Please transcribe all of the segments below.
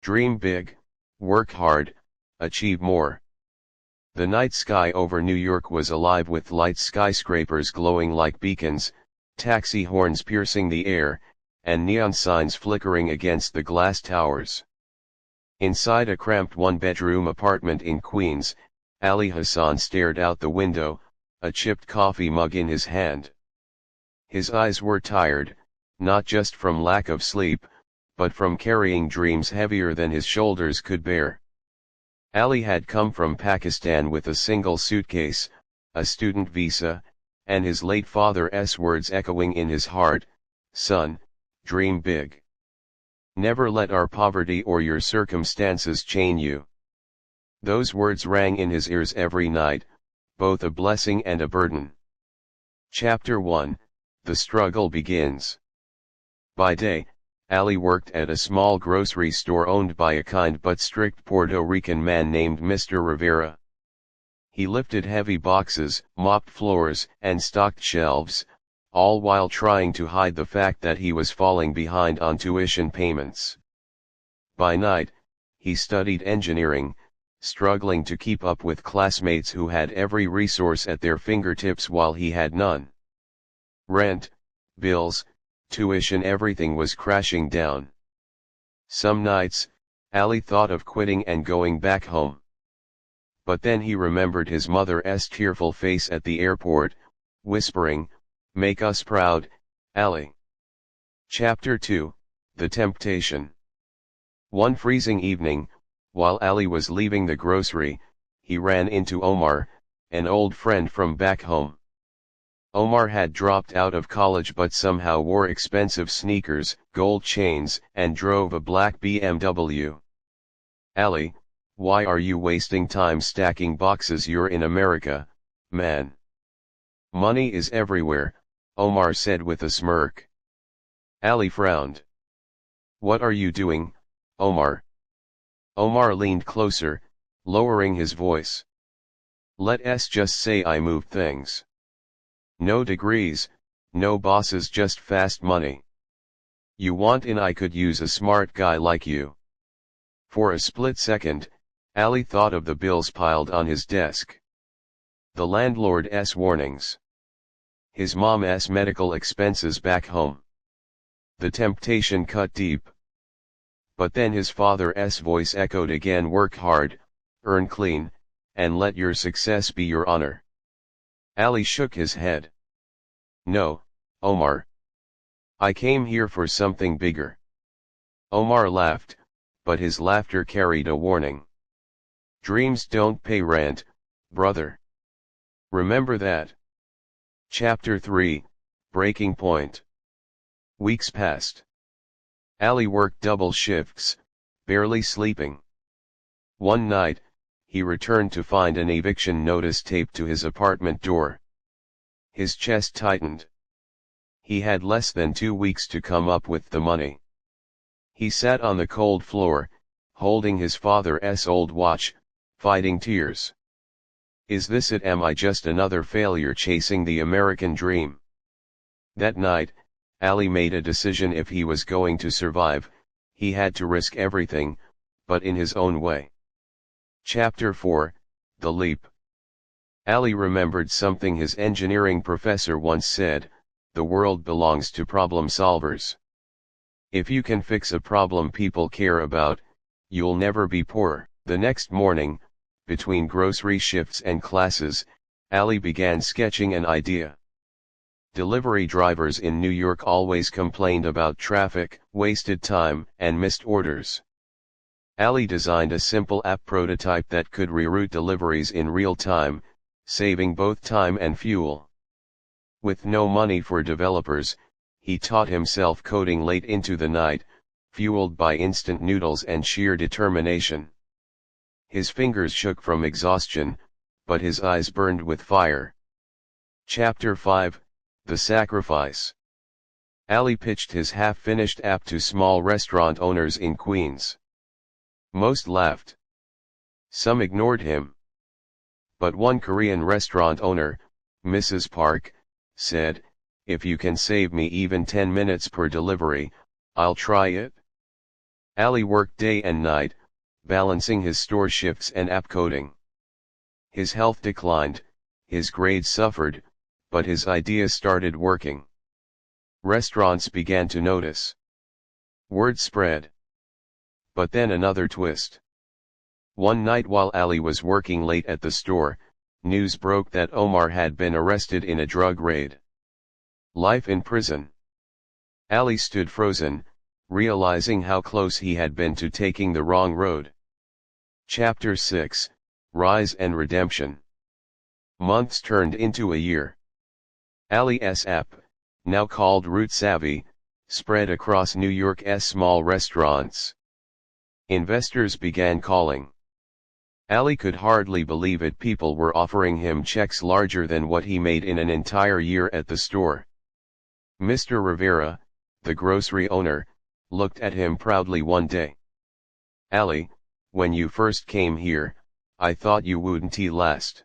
Dream big, work hard, achieve more. The night sky over New York was alive with light skyscrapers glowing like beacons, taxi horns piercing the air, and neon signs flickering against the glass towers. Inside a cramped one-bedroom apartment in Queens, Ali Hassan stared out the window, a chipped coffee mug in his hand. His eyes were tired, not just from lack of sleep, but from carrying dreams heavier than his shoulders could bear. Ali had come from Pakistan with a single suitcase, a student visa, and his late father's words echoing in his heart, "Son, dream big. Never let our poverty or your circumstances chain you." Those words rang in his ears every night, both a blessing and a burden. Chapter 1, The Struggle Begins. By day, Ali worked at a small grocery store owned by a kind but strict Puerto Rican man named Mr. Rivera. He lifted heavy boxes, mopped floors, and stocked shelves, all while trying to hide the fact that he was falling behind on tuition payments. By night, he studied engineering, struggling to keep up with classmates who had every resource at their fingertips while he had none. Rent, bills, tuition, everything was crashing down. Some nights, Ali thought of quitting and going back home. But then he remembered his mother's tearful face at the airport, whispering, "Make us proud, Ali." Chapter 2, The Temptation. One freezing evening, while Ali was leaving the grocery, he ran into Omar, an old friend from back home. Omar had dropped out of college but somehow wore expensive sneakers, gold chains, and drove a black BMW. "Ali, why are you wasting time stacking boxes? You're in America, man. Money is everywhere," Omar said with a smirk. Ali frowned. "What are you doing, Omar?" Omar leaned closer, lowering his voice. "Let's just say I moved things. No degrees, no bosses, just fast money. You want in? I could use a smart guy like you." For a split second, Ali thought of the bills piled on his desk. The landlord's warnings. His mom's medical expenses back home. The temptation cut deep. But then his father's voice echoed again: "Work hard, earn clean, and let your success be your honor." Ali shook his head. "No, Omar. I came here for something bigger." Omar laughed, but his laughter carried a warning. "Dreams don't pay rent, brother. Remember that." Chapter 3, Breaking Point. Weeks passed. Ali worked double shifts, barely sleeping. One night, he returned to find an eviction notice taped to his apartment door. His chest tightened. He had less than 2 weeks to come up with the money. He sat on the cold floor, holding his father's old watch, fighting tears. Is this it? Am I just another failure chasing the American dream? That night, Ali made a decision. If he was going to survive, he had to risk everything, but in his own way. Chapter 4, The Leap. Ali remembered something his engineering professor once said: "The world belongs to problem solvers. If you can fix a problem people care about, you'll never be poor." The next morning, between grocery shifts and classes, Ali began sketching an idea. Delivery drivers in New York always complained about traffic, wasted time, and missed orders. Ali designed a simple app prototype that could reroute deliveries in real time, saving both time and fuel. With no money for developers, he taught himself coding late into the night, fueled by instant noodles and sheer determination. His fingers shook from exhaustion, but his eyes burned with fire. Chapter 5, The Sacrifice. Ali pitched his half-finished app to small restaurant owners in Queens. Most laughed. Some ignored him. But one Korean restaurant owner, Mrs. Park, said, "If you can save me even 10 minutes per delivery, I'll try it." Ali worked day and night, balancing his store shifts and app coding. His health declined, his grades suffered, but his ideas started working. Restaurants began to notice. Word spread. But then another twist. One night while Ali was working late at the store, news broke that Omar had been arrested in a drug raid. Life in prison. Ali stood frozen, realizing how close he had been to taking the wrong road. Chapter 6, Rise and Redemption. Months turned into a year. Ali's app, now called Route Savvy, spread across New York's small restaurants. Investors began calling. Ali could hardly believe it. People were offering him checks larger than what he made in an entire year at the store. Mr. Rivera, the grocery owner, looked at him proudly one day. Ali, when you first came here, I thought you wouldn't last.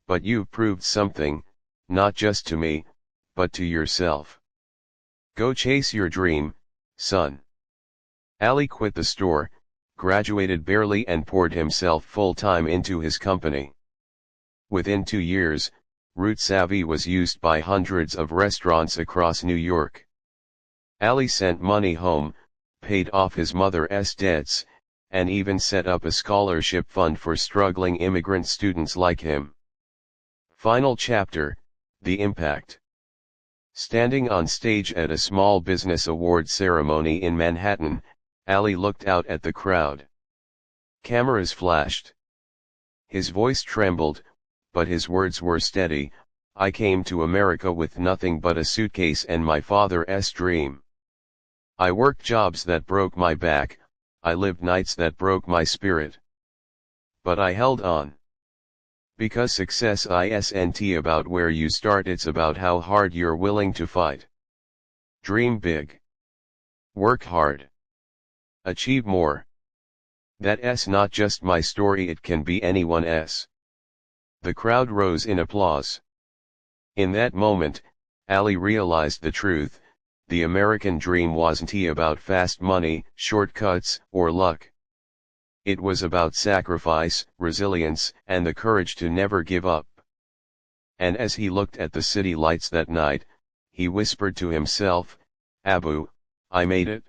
But you've proved something, not just to me, but to yourself. Go chase your dream, son. Ali quit the store, graduated barely, and poured himself full-time into his company. Within 2 years, Route Savvy was used by hundreds of restaurants across New York. Ali sent money home, paid off his mother's debts, and even set up a scholarship fund for struggling immigrant students like him. Final chapter, The Impact. Standing on stage at a small business award ceremony in Manhattan, Ali looked out at the crowd. Cameras flashed. His voice trembled, but his words were steady. I came to America with nothing but a suitcase and my father's dream. I worked jobs that broke my back, I lived nights that broke my spirit. But I held on. Because success isn't about where you start, it's about how hard you're willing to fight. Dream big. Work hard. Achieve more. That's not just my story, it can be anyone's. The crowd rose in applause. In that moment, Ali realized the truth: the American dream wasn't about fast money, shortcuts, or luck. It was about sacrifice, resilience, and the courage to never give up. And as he looked at the city lights that night, he whispered to himself, Abu, I made it.